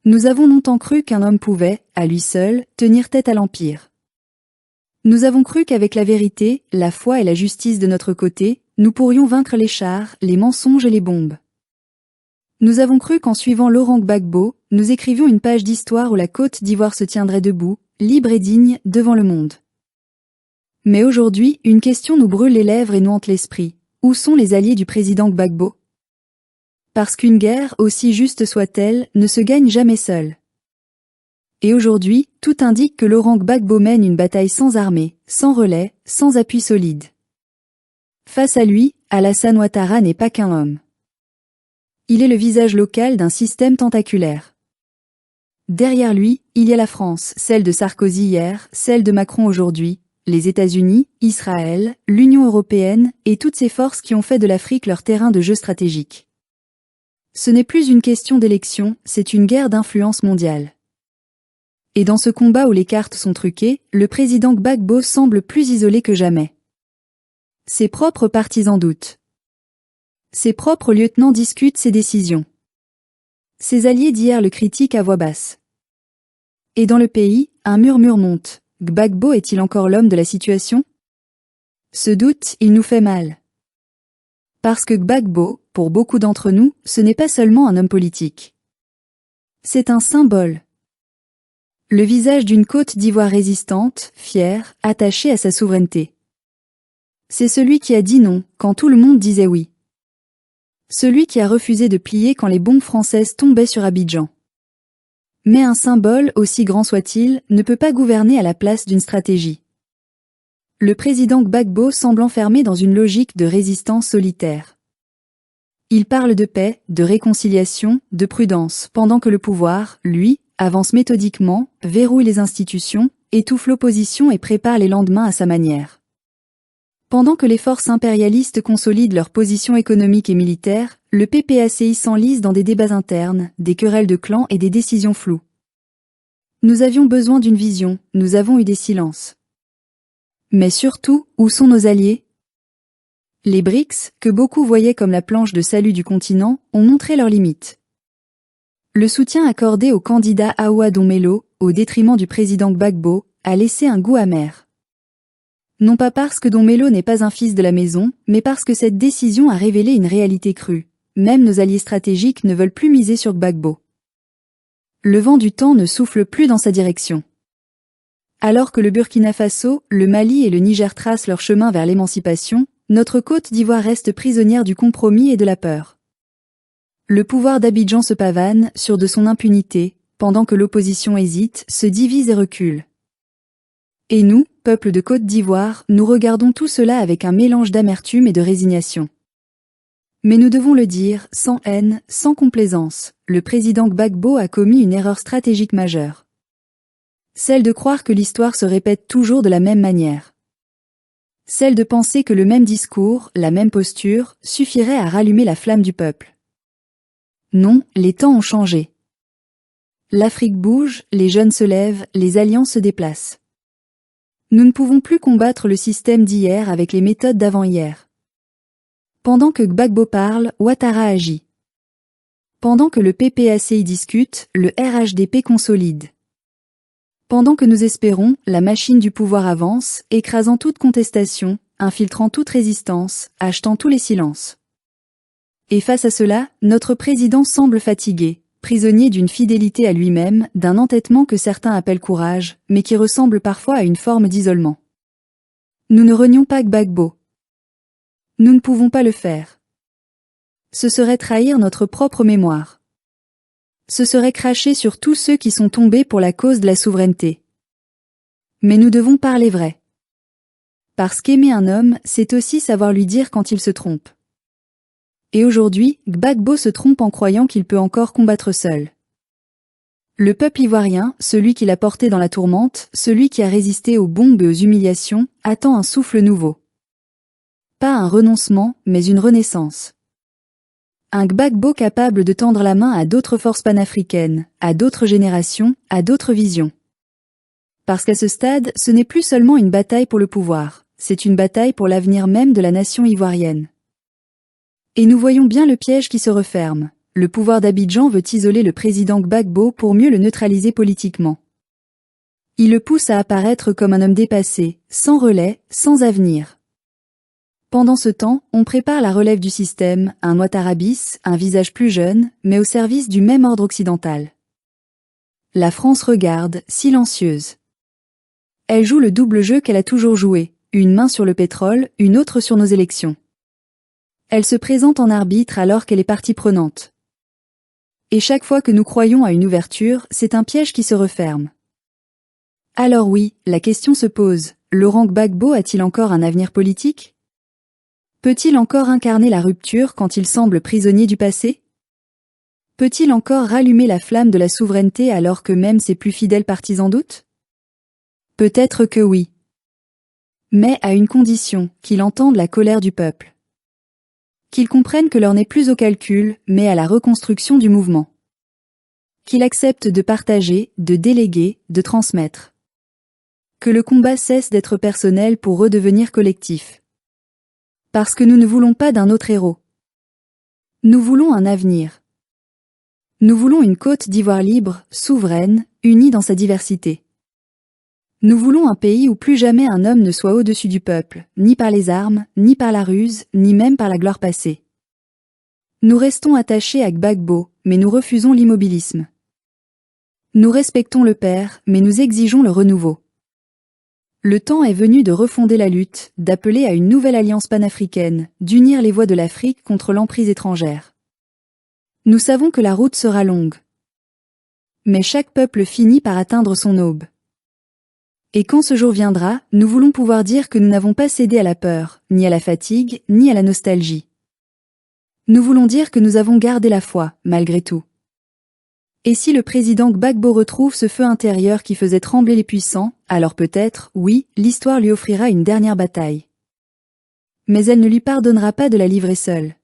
Nous avons longtemps cru qu'un homme pouvait, à lui seul, tenir tête à l'Empire. Nous avons cru qu'avec la vérité, la foi et la justice de notre côté, nous pourrions vaincre les chars, les mensonges et les bombes. Nous avons cru qu'en suivant Laurent Gbagbo, nous écrivions une page d'histoire où la Côte d'Ivoire se tiendrait debout, libre et digne, devant le monde. Mais aujourd'hui, une question nous brûle les lèvres et nous hante l'esprit. Où sont les alliés du président Gbagbo? Parce qu'une guerre, aussi juste soit-elle, ne se gagne jamais seule. Et aujourd'hui, tout indique que Laurent Gbagbo mène une bataille sans armée, sans relais, sans appui solide. Face à lui, Alassane Ouattara n'est pas qu'un homme. Il est le visage local d'un système tentaculaire. Derrière lui, il y a la France, celle de Sarkozy hier, celle de Macron aujourd'hui, les États-Unis, Israël, l'Union européenne et toutes ces forces qui ont fait de l'Afrique leur terrain de jeu stratégique. Ce n'est plus une question d'élection, c'est une guerre d'influence mondiale. Et dans ce combat où les cartes sont truquées, le président Gbagbo semble plus isolé que jamais. Ses propres partisans doutent. Ses propres lieutenants discutent ses décisions. Ses alliés d'hier le critiquent à voix basse. Et dans le pays, un murmure monte. Gbagbo est-il encore l'homme de la situation? Ce doute, il nous fait mal. Parce que Gbagbo, pour beaucoup d'entre nous, ce n'est pas seulement un homme politique. C'est un symbole. Le visage d'une Côte d'Ivoire résistante, fière, attachée à sa souveraineté. C'est celui qui a dit non quand tout le monde disait oui. Celui qui a refusé de plier quand les bombes françaises tombaient sur Abidjan. Mais un symbole, aussi grand soit-il, ne peut pas gouverner à la place d'une stratégie. Le président Gbagbo semble enfermé dans une logique de résistance solitaire. Il parle de paix, de réconciliation, de prudence, pendant que le pouvoir, lui, avance méthodiquement, verrouille les institutions, étouffe l'opposition et prépare les lendemains à sa manière. Pendant que les forces impérialistes consolident leur position économique et militaire, le PPACI s'enlise dans des débats internes, des querelles de clans et des décisions floues. Nous avions besoin d'une vision, nous avons eu des silences. Mais surtout, où sont nos alliés? Les BRICS, que beaucoup voyaient comme la planche de salut du continent, ont montré leurs limites. Le soutien accordé au candidat Aoua Donmelo, au détriment du président Gbagbo, a laissé un goût amer. Non pas parce que Donmelo n'est pas un fils de la maison, mais parce que cette décision a révélé une réalité crue. Même nos alliés stratégiques ne veulent plus miser sur Gbagbo. Le vent du temps ne souffle plus dans sa direction. Alors que le Burkina Faso, le Mali et le Niger tracent leur chemin vers l'émancipation, notre Côte d'Ivoire reste prisonnière du compromis et de la peur. Le pouvoir d'Abidjan se pavane, sûr de son impunité, pendant que l'opposition hésite, se divise et recule. Et nous, peuple de Côte d'Ivoire, nous regardons tout cela avec un mélange d'amertume et de résignation. Mais nous devons le dire, sans haine, sans complaisance, le président Gbagbo a commis une erreur stratégique majeure. Celle de croire que l'histoire se répète toujours de la même manière. Celle de penser que le même discours, la même posture, suffirait à rallumer la flamme du peuple. Non, les temps ont changé. L'Afrique bouge, les jeunes se lèvent, les alliances se déplacent. Nous ne pouvons plus combattre le système d'hier avec les méthodes d'avant-hier. Pendant que Gbagbo parle, Ouattara agit. Pendant que le PPACI discute, le RHDP consolide. Pendant que nous espérons, la machine du pouvoir avance, écrasant toute contestation, infiltrant toute résistance, achetant tous les silences. Et face à cela, notre président semble fatigué, prisonnier d'une fidélité à lui-même, d'un entêtement que certains appellent courage, mais qui ressemble parfois à une forme d'isolement. Nous ne renions pas Gbagbo. Nous ne pouvons pas le faire. Ce serait trahir notre propre mémoire. Ce serait cracher sur tous ceux qui sont tombés pour la cause de la souveraineté. Mais nous devons parler vrai. Parce qu'aimer un homme, c'est aussi savoir lui dire quand il se trompe. Et aujourd'hui, Gbagbo se trompe en croyant qu'il peut encore combattre seul. Le peuple ivoirien, celui qui l'a porté dans la tourmente, celui qui a résisté aux bombes et aux humiliations, attend un souffle nouveau. Pas un renoncement, mais une renaissance. Un Gbagbo capable de tendre la main à d'autres forces panafricaines, à d'autres générations, à d'autres visions. Parce qu'à ce stade, ce n'est plus seulement une bataille pour le pouvoir, c'est une bataille pour l'avenir même de la nation ivoirienne. Et nous voyons bien le piège qui se referme. le pouvoir d'Abidjan veut isoler le président Gbagbo pour mieux le neutraliser politiquement. Il le pousse à apparaître comme un homme dépassé, sans relais, sans avenir. Pendant ce temps, on prépare la relève du système, un Ouattarabis, un visage plus jeune, mais au service du même ordre occidental. La France regarde, silencieuse. Elle joue le double jeu qu'elle a toujours joué, une main sur le pétrole, une autre sur nos élections. Elle se présente en arbitre alors qu'elle est partie prenante. Et chaque fois que nous croyons à une ouverture, c'est un piège qui se referme. Alors oui, la question se pose, Laurent Gbagbo a-t-il encore un avenir politique ? Peut-il encore incarner la rupture quand il semble prisonnier du passé ? Peut-il encore rallumer la flamme de la souveraineté alors que même ses plus fidèles partisans doutent ? Peut-être que oui. Mais à une condition, qu'il entende la colère du peuple. Qu'il comprenne que l'heure n'est plus au calcul, mais à la reconstruction du mouvement. Qu'il accepte de partager, de déléguer, de transmettre. Que le combat cesse d'être personnel pour redevenir collectif. Parce que nous ne voulons pas d'un autre héros. Nous voulons un avenir. Nous voulons une Côte d'Ivoire libre, souveraine, unie dans sa diversité. Nous voulons un pays où plus jamais un homme ne soit au-dessus du peuple, ni par les armes, ni par la ruse, ni même par la gloire passée. Nous restons attachés à Gbagbo, mais nous refusons l'immobilisme. Nous respectons le père, mais nous exigeons le renouveau. Le temps est venu de refonder la lutte, d'appeler à une nouvelle alliance panafricaine, d'unir les voix de l'Afrique contre l'emprise étrangère. Nous savons que la route sera longue. Mais chaque peuple finit par atteindre son aube. Et quand ce jour viendra, nous voulons pouvoir dire que nous n'avons pas cédé à la peur, ni à la fatigue, ni à la nostalgie. Nous voulons dire que nous avons gardé la foi, malgré tout. Et si le président Gbagbo retrouve ce feu intérieur qui faisait trembler les puissants, alors peut-être, oui, l'histoire lui offrira une dernière bataille. Mais elle ne lui pardonnera pas de la livrer seule.